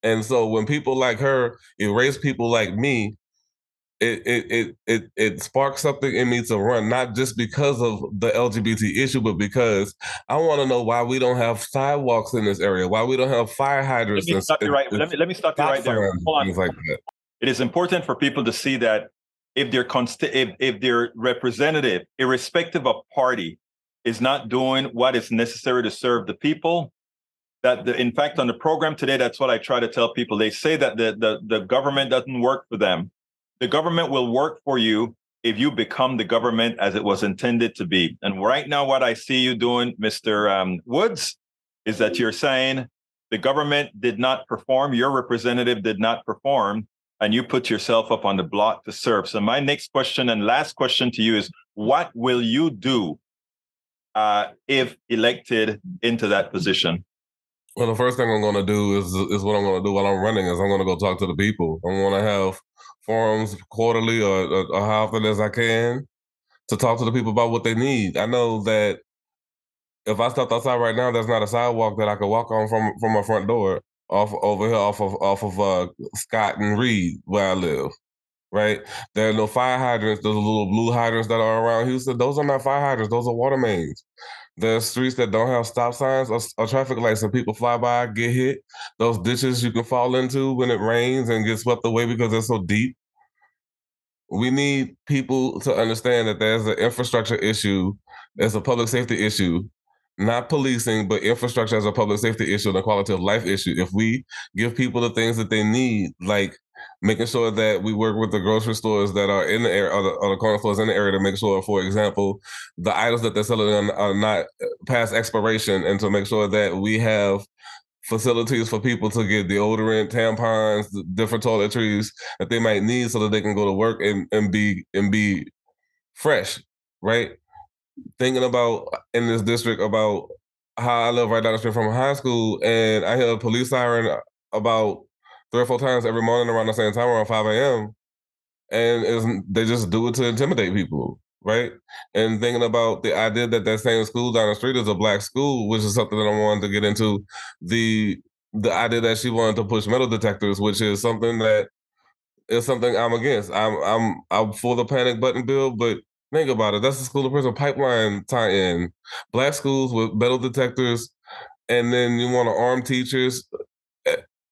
And so when people like her erase people like me, it sparks something in me to run, not just because of the LGBT issue, but because I want to know why we don't have sidewalks in this area, why we don't have fire hydrants. Let me stop you right there. Hold on. Like that. It is important for people to see that if their representative, irrespective of party, is not doing what is necessary to serve the people, in fact, on the program today, that's what I try to tell people. They say that the government doesn't work for them. The government will work for you if you become the government as it was intended to be. And right now, what I see you doing, Mr. Woods, is that you're saying the government did not perform, your representative did not perform, and you put yourself up on the block to serve. So my next question and last question to you is, what will you do if elected into that position? Well, the first thing I'm going to do is what I'm going to do while I'm running is I'm going to go talk to the people. I'm going to have forums quarterly or how often as I can to talk to the people about what they need. I know that if I stepped outside right now, there's not a sidewalk that I could walk on from my front door off over here off of Scott and Reed where I live. Right, there are no fire hydrants. Those little blue hydrants that are around Houston. Those are not fire hydrants. Those are water mains. There's streets that don't have stop signs or traffic lights, and people fly by, get hit. Those ditches you can fall into when it rains and get swept away because they're so deep. We need people to understand that there's an infrastructure issue, there's a public safety issue, not policing, but infrastructure as a public safety issue and a quality of life issue. If we give people the things that they need, like making sure that we work with the grocery stores that are in the area or the corner stores in the area to make sure, for example, the items that they're selling are not past expiration, and to make sure that we have facilities for people to get deodorant, tampons, different toiletries that they might need so that they can go to work and be fresh, right? Thinking about in this district about how I live right down the street from a high school, and I hear a police siren about 3 or 4 times every morning around the same time, around 5 a.m. And they just do it to intimidate people, right? And thinking about the idea that that same school down the street is a black school, which is something that I wanted to get into. The idea that she wanted to push metal detectors, which is something that is something I'm against. I'm for the panic button bill, but think about it. That's the school to prison pipeline tie-in. Black schools with metal detectors, and then you want to arm teachers.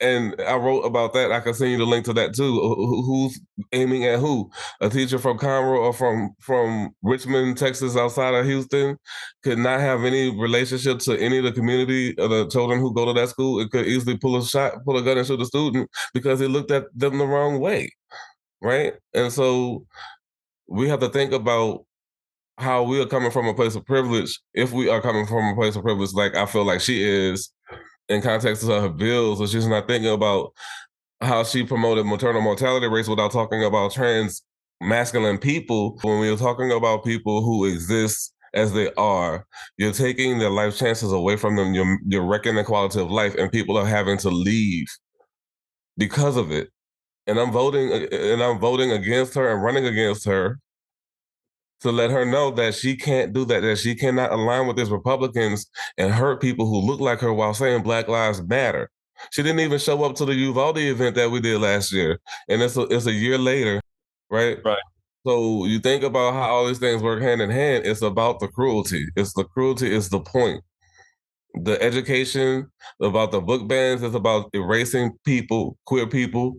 And I wrote about that. I can send you the link to that too. Who's aiming at who? A teacher from Conroe or from Richmond, Texas, outside of Houston, could not have any relationship to any of the community of the children who go to that school. It could easily pull a gun and shoot a student because he looked at them the wrong way, right? And so we have to think about how we are coming from a place of privilege. If we are coming from a place of privilege, like I feel like she is, in context of her bills, so she's not thinking about how she promoted maternal mortality rates without talking about trans masculine people. When we are talking about people who exist as they are, you're taking their life chances away from them. You're wrecking the quality of life, and people are having to leave because of it. And I'm voting against her and running against her to let her know that she can't do that she cannot align with these Republicans and hurt people who look like her while saying Black Lives Matter. She didn't even show up to the Uvalde event that we did last year. And it's a year later, right? Right. So you think about how all these things work hand in hand. It's about the cruelty. It's the cruelty is the point. The education about the book bans is about erasing people, queer people,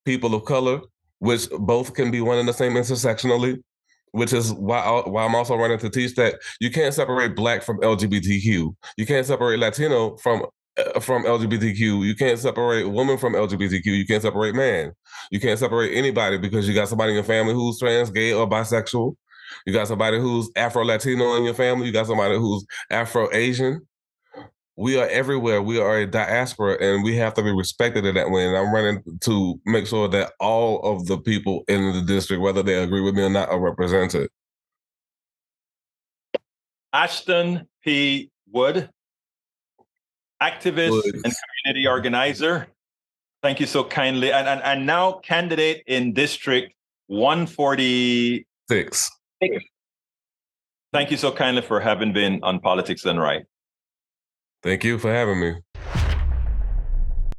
people of color, which both can be one and the same intersectionally, which is why I'm also running to teach that you can't separate Black from LGBTQ. You can't separate Latino from LGBTQ. You can't separate woman from LGBTQ. You can't separate man. You can't separate anybody because you got somebody in your family who's trans, gay, or bisexual. You got somebody who's Afro-Latino in your family. You got somebody who's Afro-Asian. We are everywhere. We are a diaspora, and we have to be respected in that way. And I'm running to make sure that all of the people in the district, whether they agree with me or not, are represented. Ashton P. Wood, activist and community organizer. Thank you so kindly. And now candidate in District 146. Thank you so kindly for having been on Politics Done Right. Thank you for having me.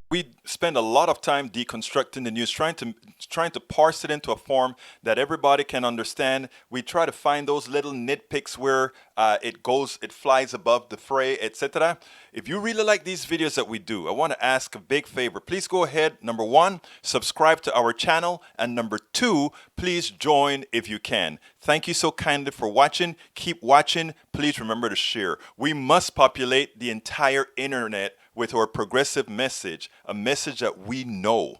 We spend a lot of time deconstructing the news, trying to parse it into a form that everybody can understand. We try to find those little nitpicks where it flies above the fray, etc. If you really like these videos that we do, I want to ask a big favor. Please go ahead. Number 1, subscribe to our channel. And number 2, please join if you can. Thank you so kindly for watching. Keep watching. Please remember to share. We must populate the entire internet with our progressive message, a message that we know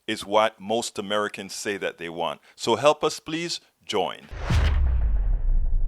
is what most Americans say that they want. So help us, please join.